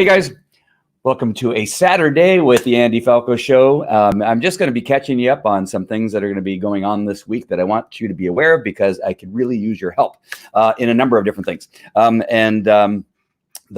Hey guys, welcome to a Saturday with the Andy Falco Show. I'm just going to be catching you up on some things that are going to be going on this week that I want you to be aware of because I could really use your help in a number of different things. The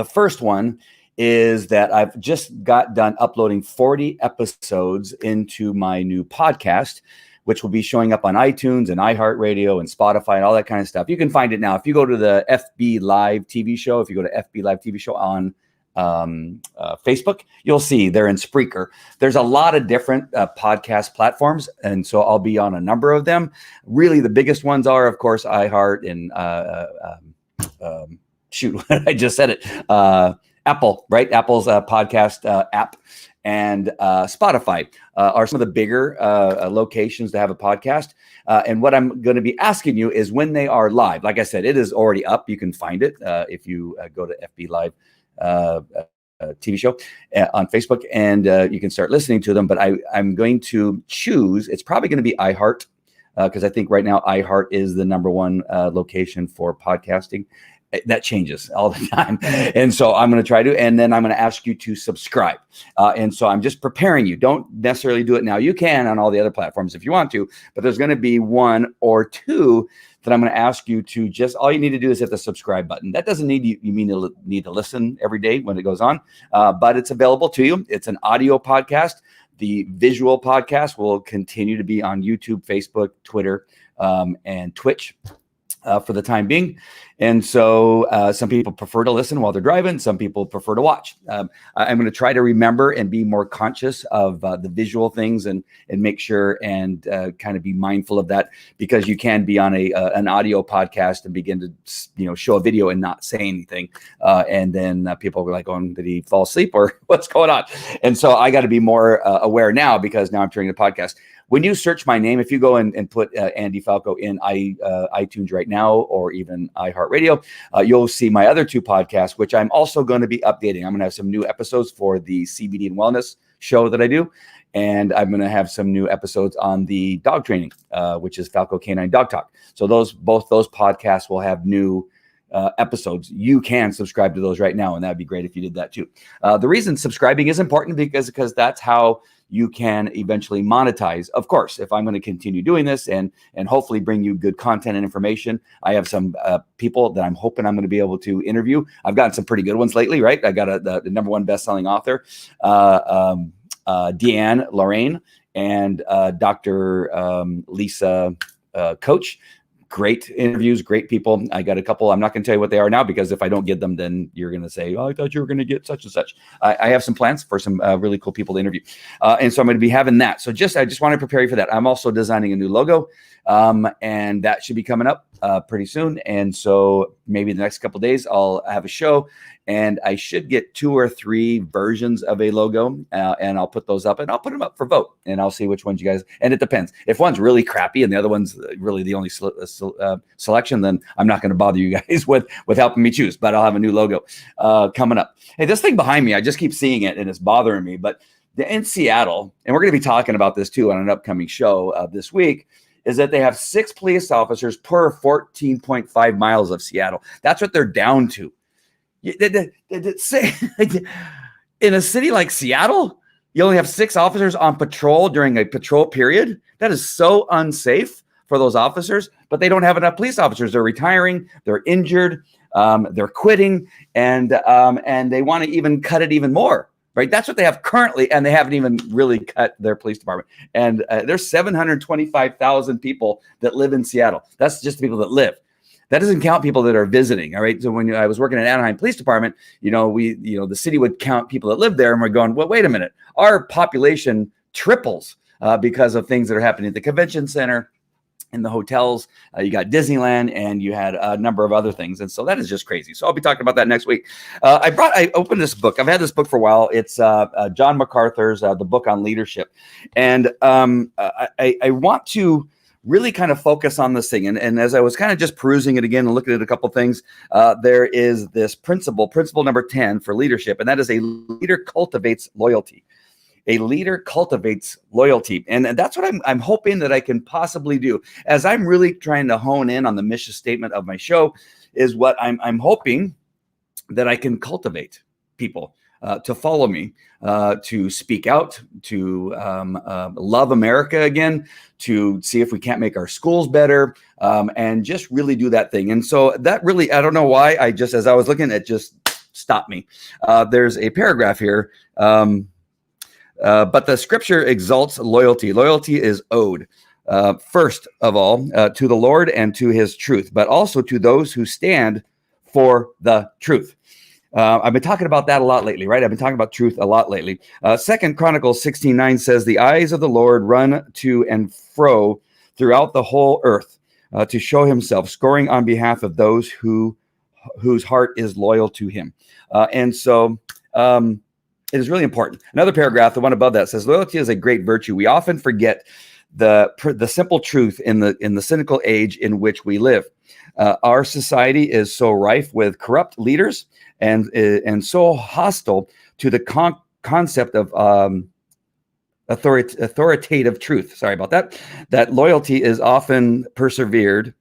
first one is that I've just got done uploading 40 episodes into my new podcast, which will be showing up on iTunes and iHeartRadio and Spotify and all that kind of stuff. You can find it now. If you go to the FB Live TV show, if you go to FB Live TV show on Facebook, you'll see they're in Spreaker. There's a lot of different podcast platforms, and so I'll be on a number of them. Really, the biggest ones are, of course, iHeart and I just said it. Apple, right? Apple's podcast app and Spotify are some of the bigger locations to have a podcast. And what I'm going to be asking you is when they are live. Like I said, it is already up. You can find it if you go to FB Live TV show on Facebook, and you can start listening to them. But I'm going to choose. It's probably going to be iHeart because I think right now iHeart is the number one location for podcasting. That changes all the time. And so I'm going to try to, and then I'm going to ask you to subscribe. And so I'm just preparing you. Don't necessarily do it now. You can on all the other platforms if you want to, but there's going to be one or two that I'm going to ask you to just, all you need to do is hit the subscribe button. That doesn't need you need to listen every day when it goes on, but it's available to you. It's an audio podcast. The visual podcast will continue to be on YouTube, Facebook, Twitter, and Twitch. For the time being. And so some people prefer to listen while they're driving. Some people prefer to watch. I'm going to try to remember and be more conscious of the visual things and make sure and kind of be mindful of that, because you can be on an audio podcast and begin to show a video and not say anything. And then people are like, oh, did he fall asleep or what's going on? And so I got to be more aware now because now I'm turning the podcast. When you search my name, if you go and put Andy Falco in iTunes right now or even iHeartRadio, you'll see my other two podcasts, which I'm also going to be updating. I'm going to have some new episodes for the CBD and wellness show that I do. And I'm going to have some new episodes on the dog training, which is Falco Canine Dog Talk. So both those podcasts will have new episodes. You can subscribe to those right now, and that'd be great if you did that too. The reason subscribing is important because that's how you can eventually monetize. Of course, if I'm going to continue doing this and hopefully bring you good content and information, I have some people that I'm hoping I'm going to be able to interview. I've gotten some pretty good ones lately, right? I got the number one best-selling author, Deanne Lorraine, and Dr. Lisa Coach. Great interviews, great people. I got a couple. I'm not going to tell you what they are now because if I don't get them, then you're going to say, oh, I thought you were going to get such and such. I have some plans for some really cool people to interview. And so I'm going to be having that. So I just want to prepare you for that. I'm also designing a new logo, and that should be coming up pretty soon. And so maybe the next couple of days, I'll have a show, and I should get 2 or 3 versions of a logo, and I'll put those up, and I'll put them up for vote, and I'll see which ones you guys. And it depends. If one's really crappy and the other one's really the only selection, then I'm not going to bother you guys with helping me choose. But I'll have a new logo coming up. Hey, this thing behind me, I just keep seeing it, and it's bothering me. But in Seattle, and we're going to be talking about this too on an upcoming show this week, is that they have 6 police officers per 14.5 miles of Seattle. That's what they're down to. In a city like Seattle, you only have 6 officers on patrol during a patrol period. That is so unsafe for those officers, but they don't have enough police officers. They're retiring, they're injured, they're quitting, and they want to even cut it even more. Right, that's what they have currently, and they haven't even really cut their police department. And there's 725,000 people that live in Seattle. That's just the people that live. That doesn't count people that are visiting. All right. So when I was working at Anaheim Police Department, the city would count people that live there, and we're going, well, wait a minute, our population triples because of things that are happening at the convention center, in the hotels. You got Disneyland, and you had a number of other things. And so that is just crazy. So I'll be talking about that next week. I opened this book. I've had this book for a while. It's John MacArthur's The Book on Leadership. And I want to really kind of focus on this thing. And as I was kind of just perusing it again and looking at a couple things, there is this principle number 10 for leadership. And that is: a leader cultivates loyalty. A leader cultivates loyalty. And that's what I'm hoping that I can possibly do, as I'm really trying to hone in on the mission statement of my show, is what I'm hoping that I can cultivate people. to follow me, to speak out, to love America again, to see if we can't make our schools better, and just really do that thing. And so that really, I don't know why, as I was looking, it just stopped me. There's a paragraph here. But the scripture exalts loyalty. Loyalty is owed, first of all, to the Lord and to his truth, but also to those who stand for the truth. I've been talking about that a lot lately, right? I've been talking about truth a lot lately. 2 Chronicles 16:9 says, the eyes of the Lord run to and fro throughout the whole earth to show himself, scoring on behalf of those whose heart is loyal to him. And so it is really important. Another paragraph, the one above that, says, loyalty is a great virtue. We often forget the simple truth in the cynical age in which we live. Our society is so rife with corrupt leaders and so hostile to the concept of authoritative truth. Sorry about that. That loyalty is often persevered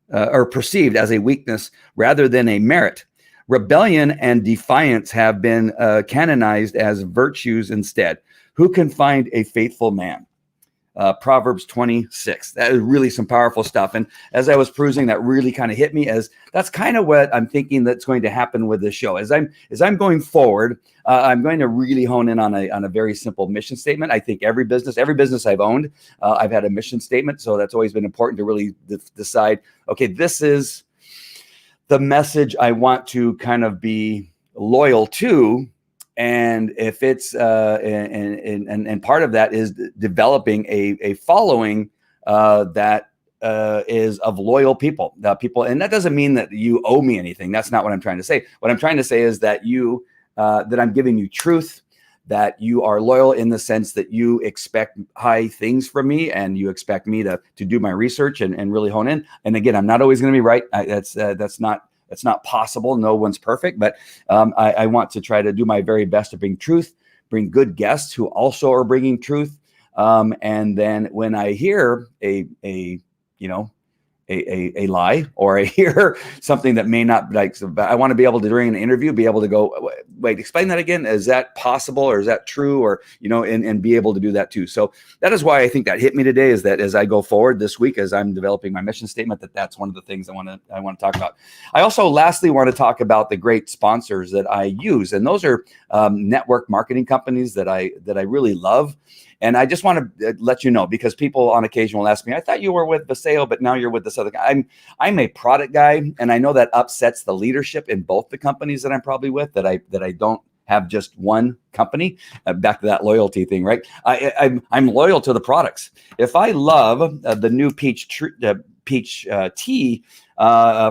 or perceived as a weakness rather than a merit. Rebellion and defiance have been canonized as virtues instead. Who can find a faithful man? Proverbs 26. That is really some powerful stuff. And as I was perusing, that really kind of hit me, as that's kind of what I'm thinking that's going to happen with this show. As I'm going forward, I'm going to really hone in on a very simple mission statement. I think every business I've owned, I've had a mission statement. So that's always been important to really decide, okay, this is the message I want to kind of be loyal to. And if it's and part of that is developing a following that is of loyal people, and that doesn't mean that you owe me anything. That's not what I'm trying to say. What I'm trying to say is that that I'm giving you truth, that you are loyal in the sense that you expect high things from me, and you expect me to do my research and really hone in. And again, I'm not always going to be right. That's not possible. No one's perfect, but I want to try to do my very best to bring truth, bring good guests who also are bringing truth. And then when I hear a lie, or I hear something that may not, like, I want to be able to, during an interview, be able to go, wait, explain that again. Is that possible, or is that true? Or, and be able to do that too. So that is why I think that hit me today, is that as I go forward this week, as I'm developing my mission statement, that's one of the things I want to talk about. I also lastly want to talk about the great sponsors that I use. And those are network marketing companies that I really love. And I just want to let you know, because people on occasion will ask me, I thought you were with Vaseo, but now you're with this other guy. I'm a product guy, and I know that upsets the leadership in both the companies that I'm probably with, that I don't have just one company. Back to that loyalty thing, right? I'm loyal to the products. If I love the new peach tea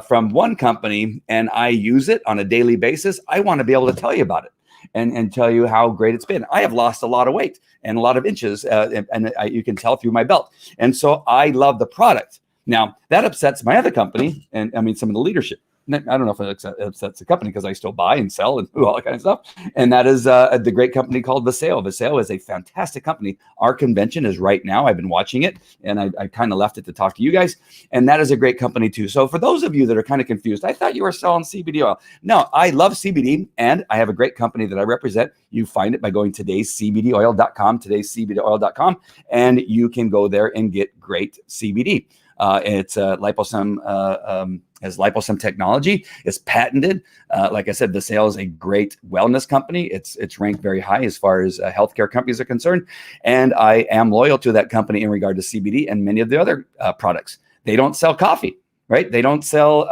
from one company and I use it on a daily basis, I want to be able to tell you about it. And tell you how great it's been. I have lost a lot of weight and a lot of inches, and you can tell through my belt. And so I love the product. Now, that upsets my other company, and I mean, some of the leadership. I don't know if it upsets the company, because I still buy and sell and do all that kind of stuff. And that is the great company called Vaseo. Vaseo is a fantastic company. Our convention is right now. I've been watching it, and I kind of left it to talk to you guys. And that is a great company too. So for those of you that are kind of confused, I thought you were selling CBD oil. No, I love CBD, and I have a great company that I represent. You find it by going today'scbdoil.com, and you can go there and get great CBD. It's liposome, has liposome technology. It's patented. Like I said, Vaseo is a great wellness company. It's ranked very high as far as healthcare companies are concerned. And I am loyal to that company in regard to CBD and many of the other products. They don't sell coffee, right? They don't sell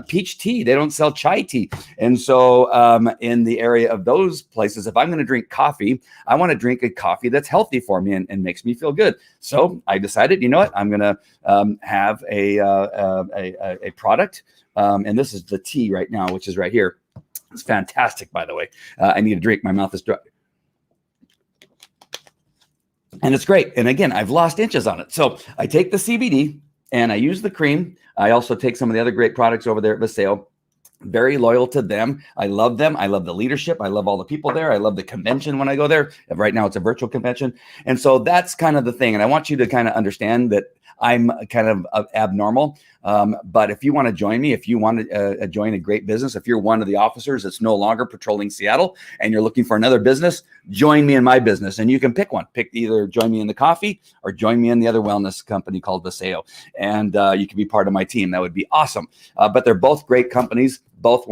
peach tea. They don't sell chai tea. And so in the area of those places, if I'm going to drink coffee, I want to drink a coffee that's healthy for me and makes me feel good. So I decided, you know what, I'm going to have a product. And this is the tea right now, which is right here. It's fantastic, by the way. I need a drink. My mouth is dry. And it's great. And again, I've lost inches on it. So I take the CBD and I use the cream. I also take some of the other great products over there at Vaseo. Very loyal to them. I love them. I love the leadership. I love all the people there. I love the convention when I go there. Right now it's a virtual convention. And so that's kind of the thing. And I want you to kind of understand that I'm kind of abnormal. But if you want to join me, if you want to join a great business, if you're one of the officers that's no longer patrolling Seattle and you're looking for another business, join me in my business. And you can pick one. Pick either join me in the coffee or join me in the other wellness company called Viseo. And you can be part of my team. That would be awesome. But they're both great companies. Both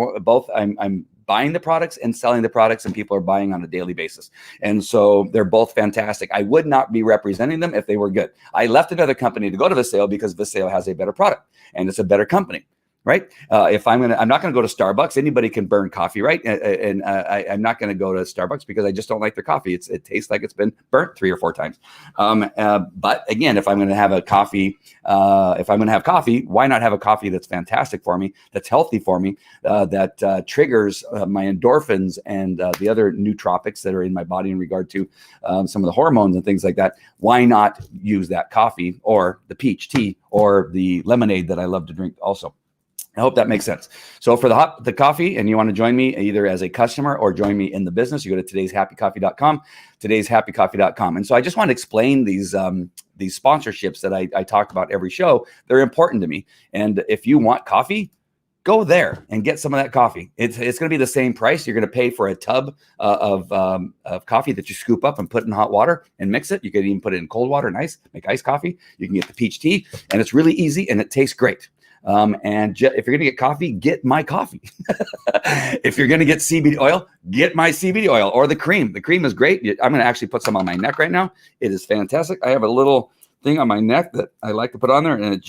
I'm buying the products and selling the products, and people are buying on a daily basis. And so they're both fantastic. I would not be representing them if they were good. I left another company to go to Viseo because Viseo has a better product and it's a better company. Right? I'm not going to go to Starbucks. Anybody can burn coffee, right? And I'm not going to go to Starbucks because I just don't like their coffee. It tastes like it's been burnt 3 or 4 times. But again, if I'm going to have a coffee, why not have a coffee that's fantastic for me, that's healthy for me, that triggers my endorphins and the other nootropics that are in my body in regard to some of the hormones and things like that. Why not use that coffee or the peach tea or the lemonade that I love to drink also? I hope that makes sense. So for the coffee, and you want to join me either as a customer or join me in the business, you go to todayshappycoffee.com, todayshappycoffee.com. And so I just want to explain these sponsorships that I talk about every show. They're important to me. And if you want coffee, go there and get some of that coffee. It's going to be the same price. You're going to pay for a tub of coffee that you scoop up and put in hot water and mix it. You could even put it in cold water and make iced coffee. You can get the peach tea, and it's really easy and it tastes great. If you're going to get coffee, get my coffee. If you're going to get CBD oil, get my CBD oil or the cream. The cream is great. I'm going to actually put some on my neck right now. It is fantastic. I have a little thing on my neck that I like to put on there, and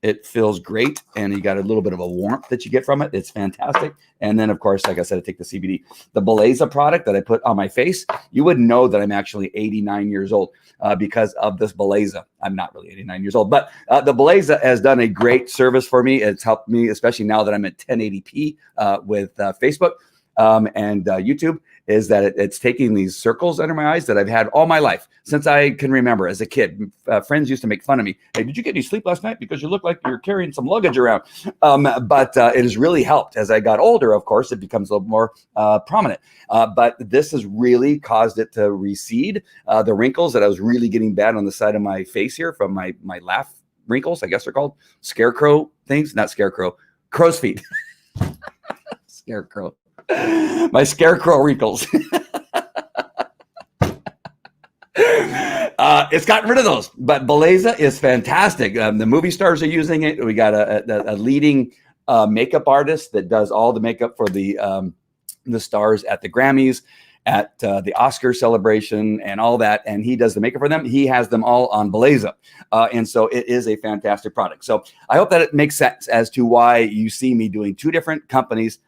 it feels great. And you got a little bit of a warmth that you get from it. It's fantastic. And then, of course, like I said, I take the CBD. The Beleza product that I put on my face, you wouldn't know that I'm actually 89 years old because of this Beleza. I'm not really 89 years old, but the Beleza has done a great service for me. It's helped me, especially now that I'm at 1080p with Facebook and YouTube, is that it's taking these circles under my eyes that I've had all my life since I can remember as a kid. Friends used to make fun of me. Hey, did you get any sleep last night? Because you look like you're carrying some luggage around. But it has really helped. As I got older, of course, it becomes a little more prominent. But this has really caused it to recede. The wrinkles that I was really getting bad on the side of my face here from my laugh wrinkles, I guess they're called scarecrow things, not scarecrow, crow's feet. Scarecrow. My scarecrow wrinkles. It's gotten rid of those, but Beleza is fantastic. The movie stars are using it. We got a leading makeup artist that does all the makeup for the stars at the Grammys, at the Oscar celebration and all that. And he does the makeup for them. He has them all on Beleza. And so it is a fantastic product. So I hope that it makes sense as to why you see me doing 2 different companies.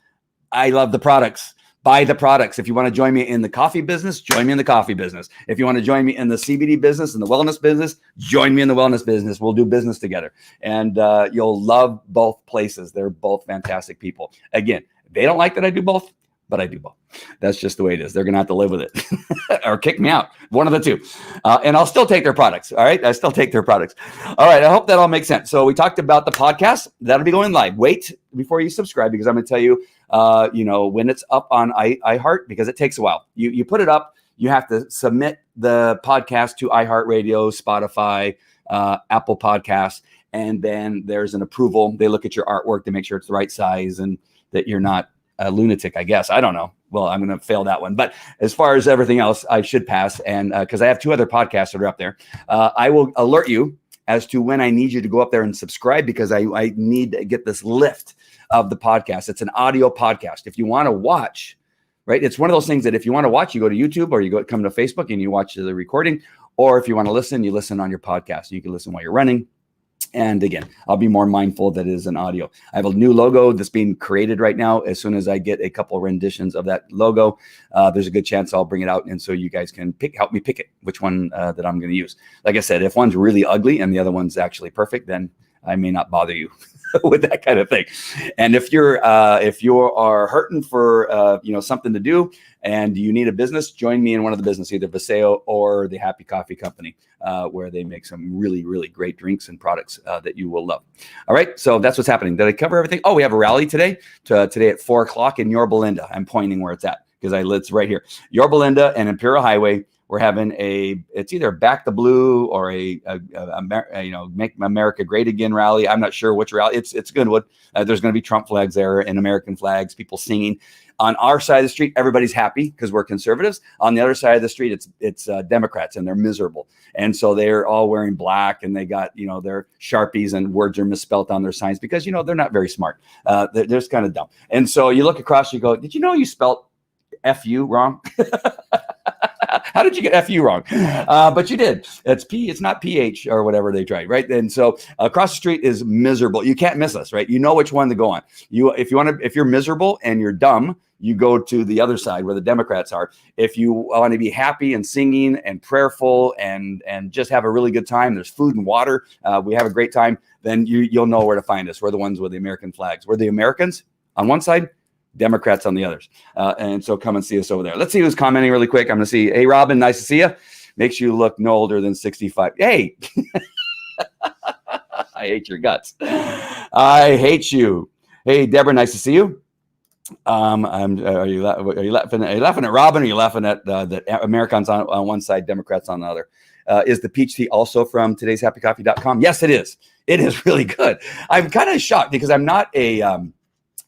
I love the products. Buy the products. If you want to join me in the coffee business, join me in the coffee business. If you want to join me in the CBD business and the wellness business, join me in the wellness business. We'll do business together. And you'll love both places. They're both fantastic people. Again, they don't like that I do both, but I do both. That's just the way it is. They're going to have to live with it or kick me out. One of the two. And I'll still take their products. All right. I still take their products. All right. I hope that all makes sense. So we talked about the podcast. That'll be going live. Wait before you subscribe, because I'm going to tell you, when it's up on iHeart, because it takes a while. You put it up. You have to submit the podcast to iHeartRadio, Spotify, Apple Podcasts. And then there's an approval. They look at your artwork to make sure it's the right size and that you're not a lunatic, I guess. I don't know. Well, I'm going to fail that one. But as far as everything else, I should pass. And because I have 2 other podcasts that are up there, I will alert you as to when I need you to go up there and subscribe, because I need to get this lift of the podcast. It's an audio podcast. If you want to watch, right, it's one of those things that if you want to watch, you go to YouTube or you come to Facebook and you watch the recording. Or if you want to listen, you listen on your podcast. You can listen while you're running. And again, I'll be more mindful that it is an audio. I have a new logo that's being created right now. As soon as I get a couple renditions of that logo, there's a good chance I'll bring it out. And so you guys can help me pick it, which one that I'm going to use. Like I said, if one's really ugly and the other one's actually perfect, then I may not bother you. with that kind of thing. And if you are hurting for something to do and you need a business, join me in one of the businesses, either Vaseo or the Happy Coffee Company, where they make some really, really great drinks and products that you will love. All right, so that's what's happening. Did I cover everything? Oh, we have a rally today. Today at 4:00 in Yorba Linda. I'm pointing where it's at because it's right here. Yorba Linda and Imperial Highway. We're having it's either Back the Blue or a Make America Great Again rally. I'm not sure which rally. It's Goodwood. There's going to be Trump flags there and American flags, people singing. On our side of the street, everybody's happy because we're conservatives. On the other side of the street, it's Democrats, and they're miserable. And so they're all wearing black, and they got, their Sharpies, and words are misspelled on their signs because, they're not very smart. They're just kind of dumb. And so you look across, you go, did you know you spelled FU wrong? How did you get FU wrong? But you did. It's not PH or whatever they tried, right? And so across the street is miserable. You can't miss us, right? You know which one to go on. If you're miserable and you're dumb, you go to the other side where the Democrats are. If you want to be happy and singing and prayerful and just have a really good time, there's food and water. We have a great time. Then you'll know where to find us. We're the ones with the American flags. We're the Americans on one side, Democrats on the others. And so come and see us over there. Let's see who's commenting really quick. I'm going to see, hey, Robin, nice to see you. Makes you look no older than 65. Hey, I hate your guts. I hate you. Hey, Deborah, nice to see you. Are you laughing at Robin? Or are you laughing at the Americans on one side, Democrats on the other? Is the peach tea also from today's happycoffee.com? Yes, it is. It is really good. I'm kind of shocked because I'm not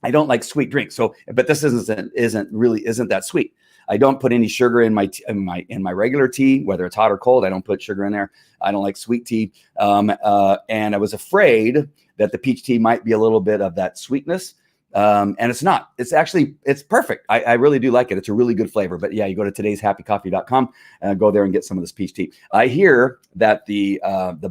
I don't like sweet drinks. So, but this isn't that sweet. I don't put any sugar in my regular tea, whether it's hot or cold. I don't put sugar in there. I don't like sweet tea. And I was afraid that the peach tea might be a little bit of that sweetness. And it's not. It's perfect. I really do like it. It's a really good flavor. But yeah, you go to today'shappycoffee.com and go there and get some of this peach tea. I hear that the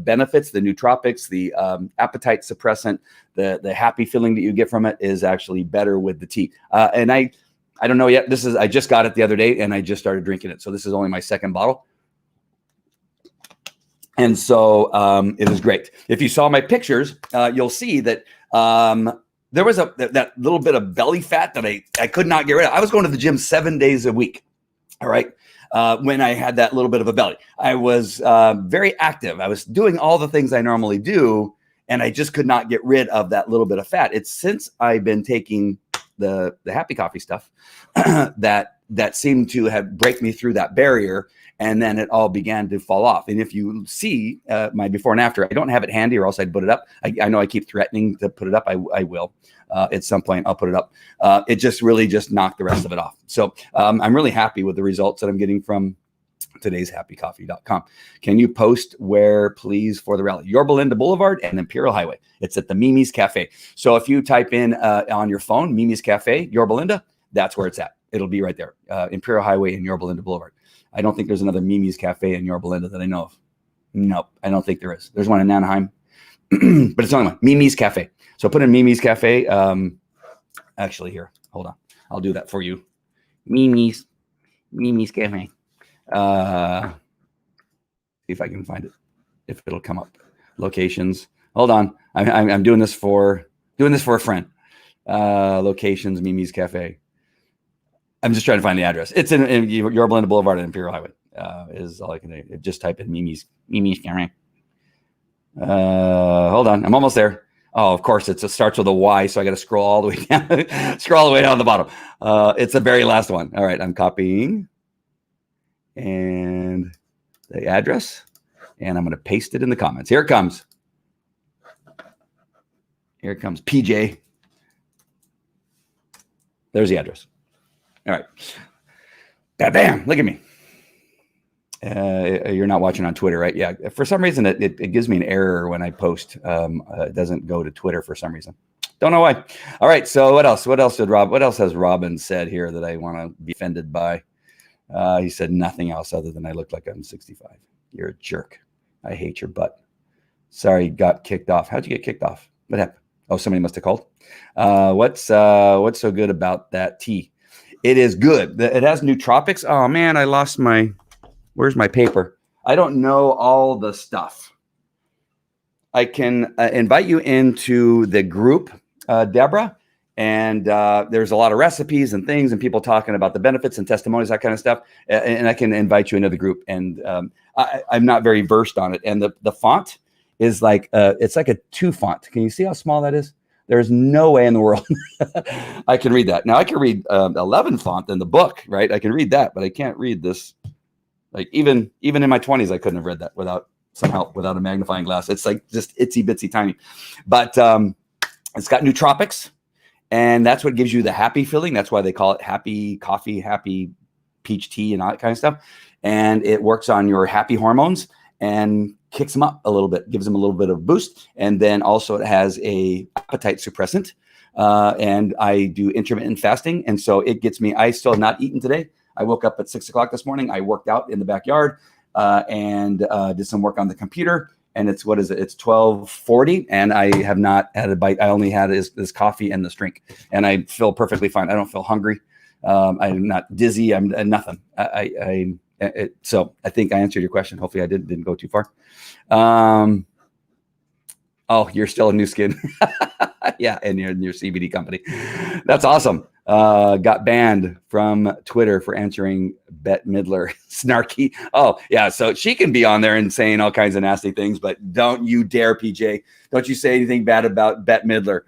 benefits, the nootropics, the appetite suppressant, the happy feeling that you get from it is actually better with the tea. And I don't know yet. I just got it the other day and I just started drinking it. So this is only my second bottle. And so it is great. If you saw my pictures, you'll see that there was that little bit of belly fat that I could not get rid of. I was going to the gym 7 days a week. All right. When I had that little bit of a belly, I was very active. I was doing all the things I normally do, and I just could not get rid of that little bit of fat. It's since I've been taking the Happy Coffee stuff that seemed to have break me through that barrier. And then it all began to fall off. And if you see my before and after, I don't have it handy or else I'd put it up. I know I keep threatening to put it up. I will. At some point, I'll put it up. It just really knocked the rest of it off. So I'm really happy with the results that I'm getting from today's happycoffee.com. Can you post where, please, for the rally? Yorba Linda Boulevard and Imperial Highway. It's at the Mimi's Cafe. So if you type in on your phone, Mimi's Cafe, Yorba Linda, that's where it's at. It'll be right there. Imperial Highway and Yorba Linda Boulevard. I don't think there's another Mimi's Cafe in Yorba Linda that I know of. Nope, I don't think there is. There's one in Anaheim, but it's only one. Mimi's Cafe. So put in Mimi's Cafe. Actually, here, hold on. I'll do that for you. Mimi's Cafe. See if I can find it. If it'll come up. Locations. Hold on. I'm doing this for a friend. Locations. Mimi's Cafe. I'm just trying to find the address. It's in Yorba Linda Boulevard and Imperial Highway. Is all I can do. Just type in Mimi's Cafe. Hold on. I'm almost there. Oh, of course, it starts with a Y, so I got to scroll all the way down. Scroll all the way down the bottom. It's the very last one. All right, I'm copying and the address, and I'm going to paste it in the comments. Here it comes. Here it comes. PJ. There's the address. All right. Bam. Look at me. You're not watching on Twitter, right? Yeah. For some reason, it gives me an error when I post. It doesn't go to Twitter for some reason. Don't know why. All right. So what else? What else has Robin said here that I want to be offended by? He said nothing else other than I look like I'm 65. You're a jerk. I hate your butt. Sorry, got kicked off. How'd you get kicked off? What happened? Oh, somebody must have called. What's so good about that tea? It is good. It has nootropics. Oh man, I lost my. Where's my paper? I don't know all the stuff. I can invite you into the group, Deborah. And there's a lot of recipes and things and people talking about the benefits and testimonies, that kind of stuff. And I can invite you into the group. And I'm not very versed on it. And the font is like, it's like a 2 font. Can you see how small that is? There's no way in the world I can read that. Now I can read 11 font in the book, right? I can read that, but I can't read this. Like even in my 20s, I couldn't have read that without some help, without a magnifying glass. It's like just itsy bitsy tiny, but it's got nootropics, and that's what gives you the happy feeling. That's why they call it happy coffee, happy peach tea, and all that kind of stuff. And it works on your happy hormones and kicks them up a little bit, gives them a little bit of boost. And then also it has a appetite suppressant. And I do intermittent fasting, and so it gets me. I still have not eaten today. I woke up at 6 o'clock this morning. I worked out in the backyard and did some work on the computer. And it's, what is it? It's 12:40, and I have not had a bite. I only had this coffee and this drink, and I feel perfectly fine. I don't feel hungry. I'm not dizzy. I'm nothing. So I think I answered your question. Hopefully I didn't go too far. Oh, you're still a new skin. Yeah, and you're in your CBD company. That's awesome. Got banned from Twitter for answering Bette Midler. Snarky. Oh, yeah. So she can be on there and saying all kinds of nasty things, but don't you dare, PJ. Don't you say anything bad about Bette Midler.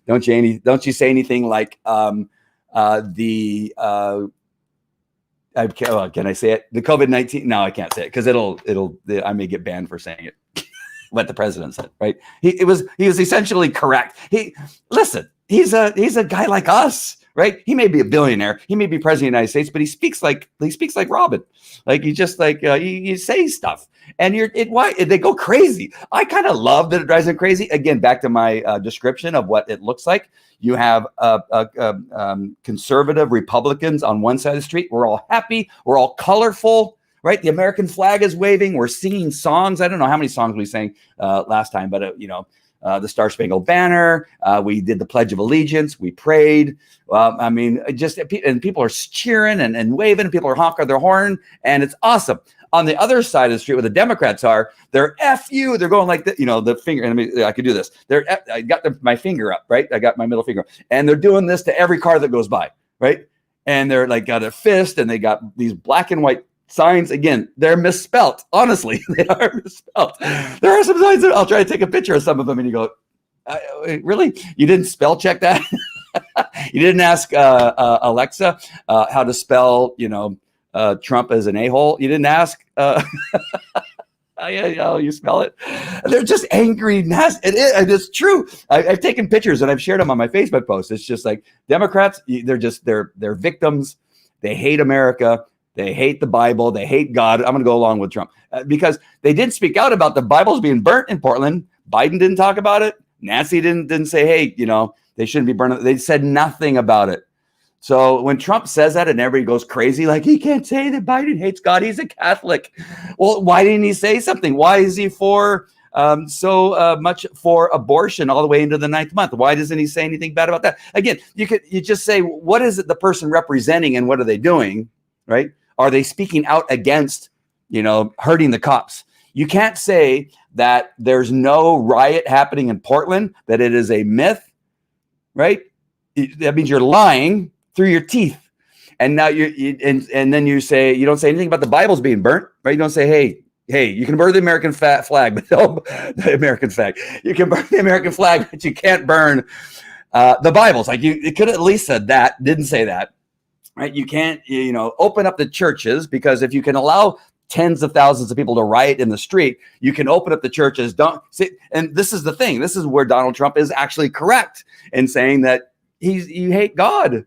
Don't you say anything like can I say it? The COVID-19? No, I can't say it because I may get banned for saying it. What the president said, right? He was essentially correct. He's a guy like us, right? He may be a billionaire, he may be president of the United States, but he speaks like Robin. Like you just like you say stuff, and why they go crazy. I kind of love that it drives them crazy. Again, back to my description of what it looks like. You have conservative Republicans on one side of the street. We're all happy. We're all colorful. Right, the American flag is waving. We're singing songs. I don't know how many songs we sang last time, but the Star Spangled Banner. We did the Pledge of Allegiance. We prayed. And people are cheering and waving. People are honking their horn, and it's awesome. On the other side of the street, where the Democrats are, they're F you. They're going like the finger. And I could do this. I got my finger up, right? I got my middle finger up, and they're doing this to every car that goes by, right? And they're like got a fist, and they got these black and white signs. Again, they're misspelt. Honestly, they are misspelt. There are some signs that I'll try to take a picture of some of them, and you go, really? You didn't spell check that? You didn't ask Alexa how to spell, Trump as an a-hole? You didn't ask how you spell it? They're just angry, nasty. It's true. I've taken pictures and I've shared them on my Facebook post. It's just like Democrats, they're victims. They hate America. They hate the Bible. They hate God. I'm going to go along with Trump because they didn't speak out about the Bibles being burnt in Portland. Biden didn't talk about it. Nancy didn't say, hey, they shouldn't be burning. They said nothing about it. So when Trump says that and everybody goes crazy, like he can't say that Biden hates God. He's a Catholic. Well, why didn't he say something? Why is he so much for abortion all the way into the 9th month? Why doesn't he say anything bad about that? Again, you just say, what is it the person representing and what are they doing? Right? Are they speaking out against, hurting the cops? You can't say that there's no riot happening in Portland, that it is a myth, right? That means you're lying through your teeth. And now and then you don't say anything about the Bibles being burnt, right? You don't say, hey, you can burn the American flag, but the American flag. You can burn the American flag, but you can't burn the Bibles. Like it could have at least said that, didn't say that. Right? You can't, open up the churches, because if you can allow tens of thousands of people to riot in the street, you can open up the churches. Don't see, and this is the thing. This is where Donald Trump is actually correct in saying that you hate God.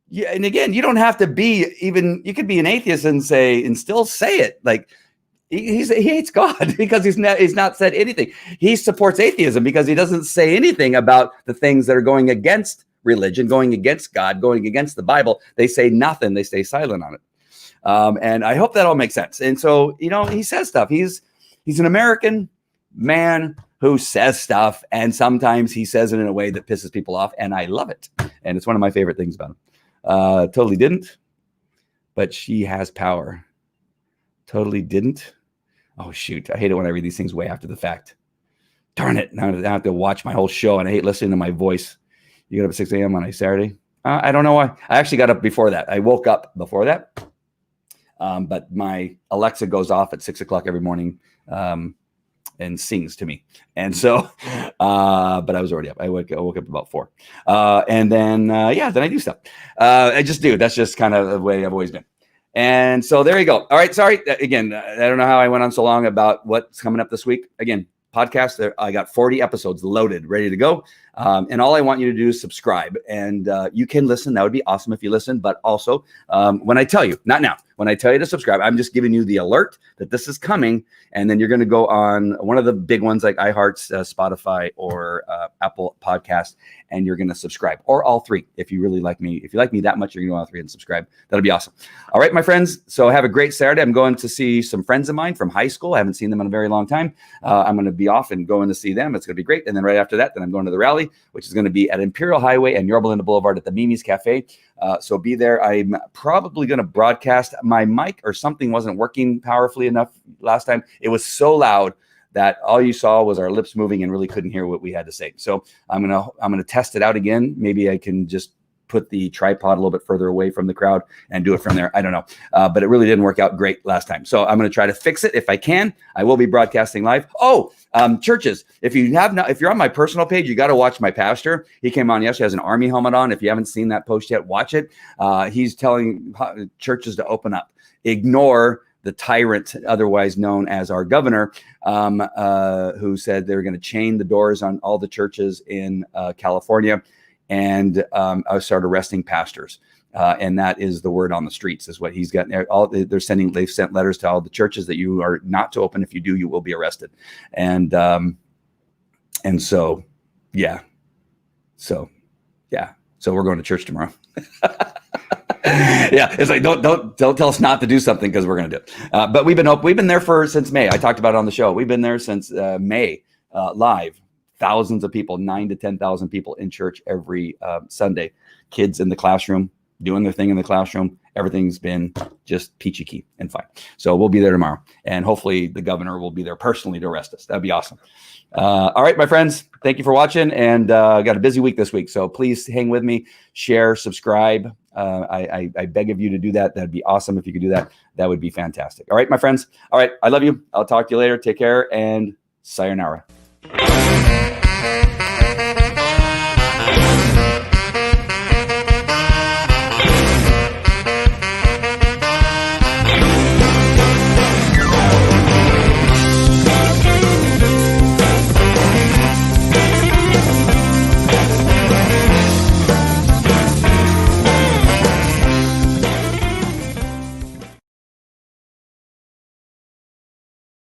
Yeah, and again, you don't have to be you could be an atheist and still say it. Like he hates God because he's not said anything. He supports atheism because he doesn't say anything about the things that are going against religion, going against God, going against the Bible. They say nothing. They stay silent on it. And I hope that all makes sense. And so, he says stuff. He's an American man who says stuff, and sometimes he says it in a way that pisses people off, and I love it. And it's one of my favorite things about him. Totally didn't, but she has power. Totally didn't. Oh, shoot. I hate it when I read these things way after the fact. Darn it. Now I have to watch my whole show, and I hate listening to my voice. You get up at 6 a.m. on a Saturday? I don't know why. I actually got up before that. I woke up before that. But my Alexa goes off at 6 o'clock every morning and sings to me. And so, but I was already up. I woke up about 4. And then I do stuff. I just do. That's just kind of the way I've always been. And so there you go. All right. Sorry. Again, I don't know how I went on so long about what's coming up this week. Again, podcast. I got 40 episodes loaded, ready to go. And all I want you to do is subscribe. And you can listen. That would be awesome if you listen. But also, when I tell you, not now, when I tell you to subscribe, I'm just giving you the alert that this is coming. And then you're going to go on one of the big ones like iHeart's, Spotify, or Apple Podcast, and you're going to subscribe, or all 3. If you really like me, if you like me that much, you're going to go all 3 and subscribe. That'll be awesome. All right, my friends. So have a great Saturday. I'm going to see some friends of mine from high school. I haven't seen them in a very long time. I'm going to be off and going to see them. It's going to be great. And then right after that, then I'm going to the rally, which is going to be at Imperial Highway and Yorba Linda Boulevard at the Mimi's Cafe. So be there. I'm probably going to broadcast. My mic or something wasn't working powerfully enough last time. It was so loud that all you saw was our lips moving and really couldn't hear what we had to say. So I'm gonna test it out again. Maybe I can just put the tripod a little bit further away from the crowd and do it from there. I don't know. But it really didn't work out great last time. So I'm going to try to fix it. If I can, I will be broadcasting live. Churches, if you're on my personal page, you got to watch my pastor. He came on yesterday, has an army helmet on. If you haven't seen that post yet, watch it. He's telling churches to open up, ignore the tyrant, otherwise known as our governor, who said they were going to chain the doors on all the churches in California. And I started arresting pastors, and that is the word on the streets, is what he's got. They've sent letters to all the churches that you are not to open. If you do, you will be arrested. And so we're going to church tomorrow. Yeah, it's like don't tell us not to do something because we're going to do it. But we've been there since May. I talked about it on the show. We've been there since May, live. Thousands of people, 9,000 to 10,000 people in church every Sunday. Kids in the classroom doing their thing in the classroom. Everything's been just peachy keen and fine. So we'll be there tomorrow, and hopefully the governor will be there personally to arrest us. That'd be awesome. All right, my friends, thank you for watching, and I got a busy week this week, so please hang with me, share, subscribe. I beg of you to do that. That'd be awesome if you could do that. That would be fantastic. All right, my friends. All right, I love you. I'll talk to you later. Take care, and sayonara.